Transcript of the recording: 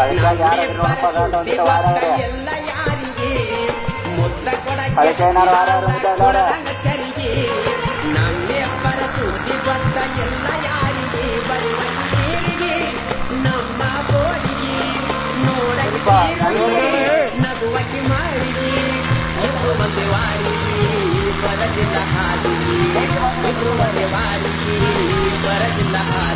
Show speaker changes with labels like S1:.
S1: ನಮ್ಮೆ ಪರಸುತ್ತಿ ಗೊತ್ತ ಎಲ್ಲ ಯಾರಿಗೆ ಮುತ್ತ ಕೊಡಕ್ಕೆ ಕೊಡದಂಗ ಚರಿಗೆ ನಮ್ಮೆ ಪರಸುತ್ತಿ ಗೊತ್ತ ಎಲ್ಲ ಯಾರಿಗೆ ಬರುವರಿಗೆ ನಮ್ಮ ಬೋರಿಗೆ ನೋಡಕ್ಕೆ ನಗುವಕ್ಕೆ ಮಾರಿಗೆ ಇಬ್ರು ಮಂದಿ ವಾರಿಗೆ ಬರಲಿಲ್ಲ ಹಾದಿಗೆ ಇಬ್ರು ಮಂದಿ ವಾರಿಗೆ ಬರಲಿಲ್ಲ ಹಾದಿಗೆ